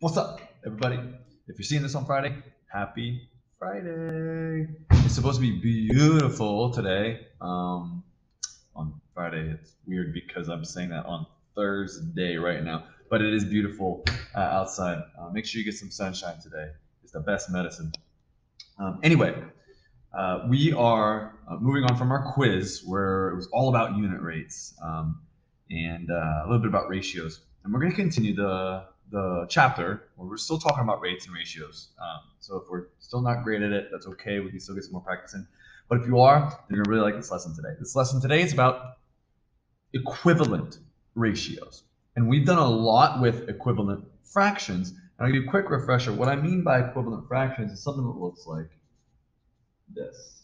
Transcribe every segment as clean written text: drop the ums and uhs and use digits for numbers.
What's up, everybody? If you're seeing this on Friday, happy Friday. It's supposed to be beautiful today. On Friday, it's weird because I'm saying that on Thursday right now, but it is beautiful outside. Make sure you get some sunshine today. It's the best medicine. Anyway, we are moving on from our quiz where it was all about unit rates and a little bit about ratios. And we're going to continue the chapter where we're still talking about rates and ratios. So if we're still not great at it, that's okay. We can still get some more practice in. But if you are, then you're going to really like this lesson today. This lesson today is about equivalent ratios. And we've done a lot with equivalent fractions. And I'll give you a quick refresher. What I mean by equivalent fractions is something that looks like this,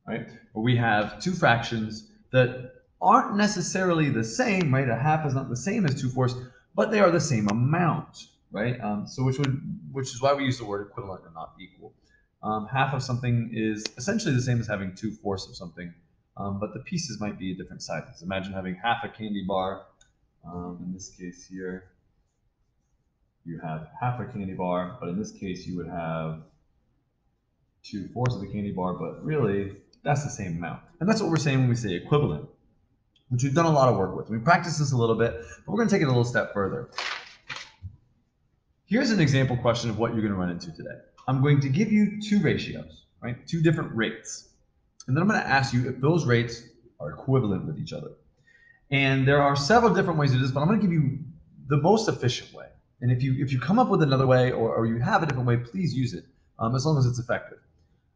right? Where we have two fractions that aren't necessarily the same, right? A half is not the same as 2/4, but they are the same amount, right? So which is why we use the word equivalent and not equal. Half of something is essentially the same as having 2/4 of something, but the pieces might be different sizes. Imagine having half a candy bar. In this case here, you have half a candy bar, but in this case you would have 2/4 of the candy bar, but really that's the same amount. And that's what we're saying when we say equivalent, which we've done a lot of work with. We practiced this a little bit, but we're going to take it a little step further. Here's an example question of what you're going to run into today. I'm going to give you two ratios, right? Two different rates. And then I'm going to ask you if those rates are equivalent with each other. And there are several different ways to do this, but I'm going to give you the most efficient way. And if you come up with another way or you have a different way, please use it, as long as it's effective.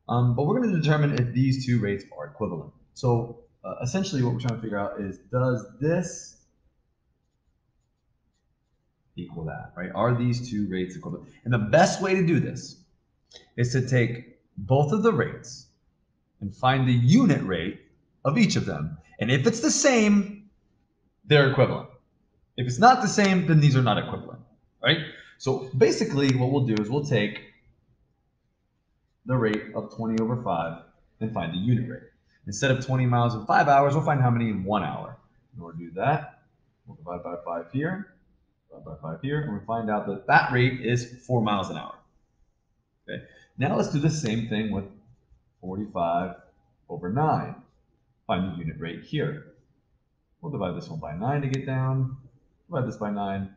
But we're going to determine if these two rates are equivalent. So essentially what we're trying to figure out is, does this equal that, right? Are these two rates equivalent? And the best way to do this is to take both of the rates and find the unit rate of each of them. And if it's the same, they're equivalent. If it's not the same, then these are not equivalent, right? So basically what we'll do is we'll take the rate of 20 over 5 and find the unit rate. Instead of 20 miles in 5 hours, we'll find how many in 1 hour. In order to do that, we'll divide by 5 here, divide by 5 here, and we find out that that rate is 4 miles an hour. Okay. Now let's do the same thing with 45 over 9. Find the unit rate here. We'll divide this one by 9 to get down, divide this by 9,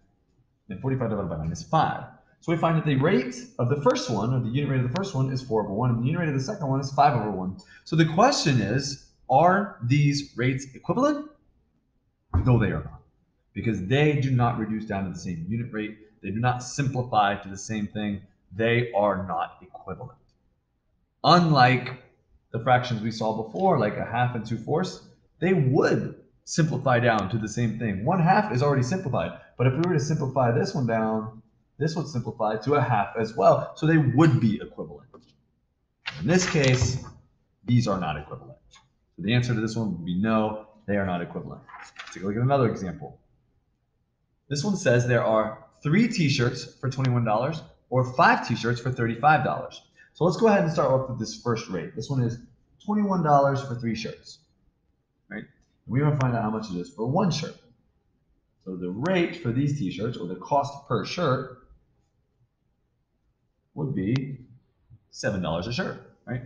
and 45 divided by 9 is 5. So we find that the rate of the first one, or the unit rate of the first one, is 4 over 1, and the unit rate of the second one is 5 over 1. So the question is, are these rates equivalent? No, they are not, because they do not reduce down to the same unit rate. They do not simplify to the same thing. They are not equivalent. Unlike the fractions we saw before, like a half and 2/4, they would simplify down to the same thing. 1/2 is already simplified, but if we were to simplify this one down, this would simplify to a half as well, so they would be equivalent. In this case, these are not equivalent. So the answer to this one would be no, they are not equivalent. Let's take a look at another example. This one says there are 3 t-shirts for $21 or 5 t-shirts for $35. So let's go ahead and start off with this first rate. This one is $21 for 3 shirts, right? We want to find out how much it is for 1 shirt. So the rate for these t-shirts, or the cost per shirt, would be $7 a shirt, right?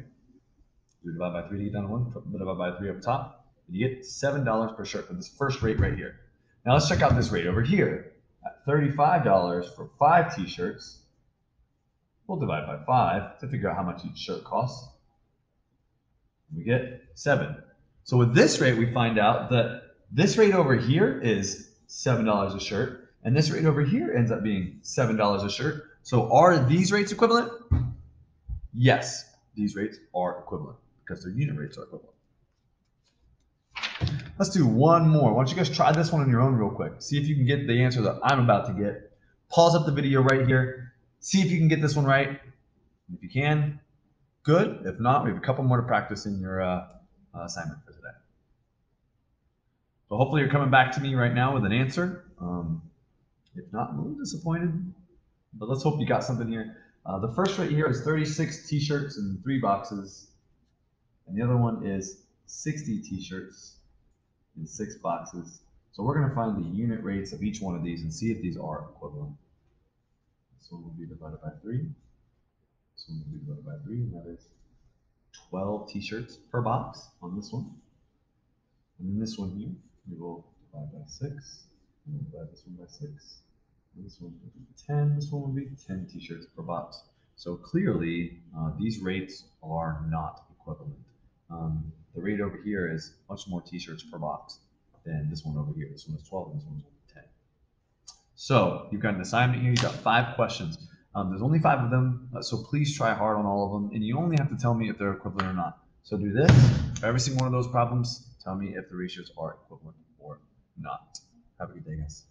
You divide by 3 to get down to 1, divide by 3 up top, and you get $7 per shirt for this first rate right here. Now let's check out this rate over here. At $35 for 5 t-shirts, we'll divide by 5 to figure out how much each shirt costs. We get 7. So with this rate, we find out that this rate over here is $7 a shirt, and this rate over here ends up being $7 a shirt. So are these rates equivalent? Yes, these rates are equivalent because their unit rates are equivalent. Let's do one more. Why don't you guys try this one on your own real quick. See if you can get the answer that I'm about to get. Pause up the video right here. See if you can get this one right. If you can, good. If not, we have a couple more to practice in your assignment for today. So hopefully you're coming back to me right now with an answer. If not, I'm a little disappointed, but let's hope you got something here. The first right here is 36 t-shirts in 3 boxes, and the other one is 60 t-shirts in 6 boxes. So we're going to find the unit rates of each one of these and see if these are equivalent. This one will be divided by 3. This one will be divided by 3, and that is 12 t-shirts per box on this one. And then this one here, we will divide by 6. And we'll divide this one by 6. And this one will be 10. This one will be 10 t-shirts per box. So clearly, these rates are not equivalent. The rate over here is much more t-shirts per box than this one over here. This one is 12 and this one's 10. So you've got an assignment here. You've got 5 questions. There's only 5 of them, so please try hard on all of them. And you only have to tell me if they're equivalent or not. So do this. For every single one of those problems, tell me if the ratios are equivalent or not. Have a good day, guys.